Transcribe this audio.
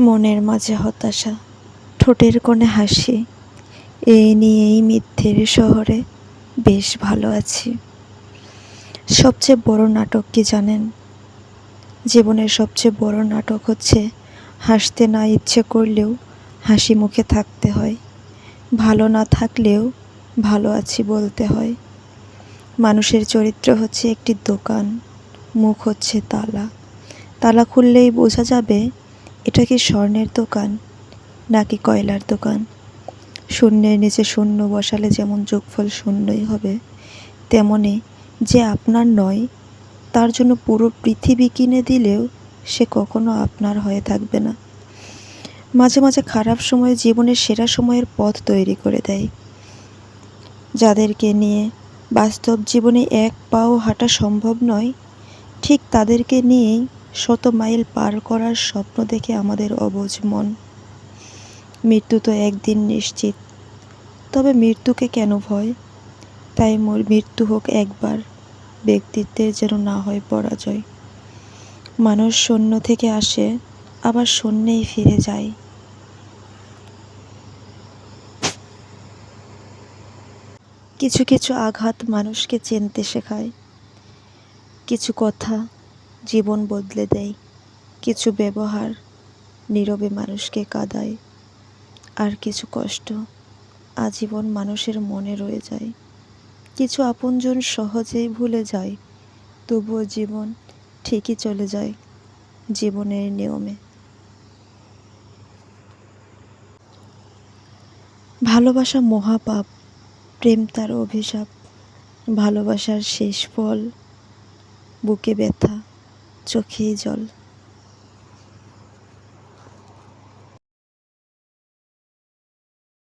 মনের মাঝে হতাশা, ঠোঁটের কোণে হাসি, এই নিয়েই মিথ্যের শহরে বেশ ভালো আছি। সবচেয়ে বড় নাটক কি জানেন? জীবনের সবচেয়ে বড় নাটক হচ্ছে হাসতে না ইচ্ছে করলেও হাসি মুখে থাকতে হয়, ভালো না থাকলেও ভালো আছি বলতে হয়। মানুষের চরিত্র হচ্ছে একটি দোকান, মুখ হচ্ছে তালা। তালা খুললেই বোঝা যাবে এটা কি স্বর্ণের দোকান নাকি কয়লার দোকান। শূন্যের নিচে শূন্য বসালে যেমন যোগফল শূন্যই হবে, তেমনি যে আপনার নয় তার জন্য পুরো পৃথিবী কিনে দিলেও সে কখনো আপনার হয়ে থাকবে না। মাঝে মাঝে খারাপ সময় জীবনের সেরা সময়ের পথ তৈরি করে দেয়। যাদেরকে নিয়ে বাস্তব জীবনে এক পাও হাঁটা সম্ভব নয়, ঠিক তাদেরকে নিয়েই শত মাইল পার করার স্বপ্ন দেখে আমাদের অবুঝ মন। মৃত্যু তো একদিন নিশ্চিত, তবে মৃত্যুকে কেন ভয়? তাই মৃত্যু হোক একবার, ব্যক্তিত্বের যেন না হয় পরাজয়। মানুষ শূন্য থেকে আসে, আবার শূন্যেই ফিরে যায়। কিছু কিছু আঘাত মানুষকে চিনতে শেখায়, কিছু কথা জীবন বদলে দেয়, কিছু ব্যবহার নীরবে মানুষকে কাঁদায়, আর কিছু কষ্ট আজীবন মানুষের মনে রয়ে যায়। কিছু আপনজন সহজেই ভুলে যায়, তবুও জীবন ঠিকই চলে যায় জীবনের নিয়মে। ভালোবাসা মহাপাপ, প্রেম তার অভিশাপ। ভালোবাসার শেষ ফল বুকে ব্যথা, চোখেই জল।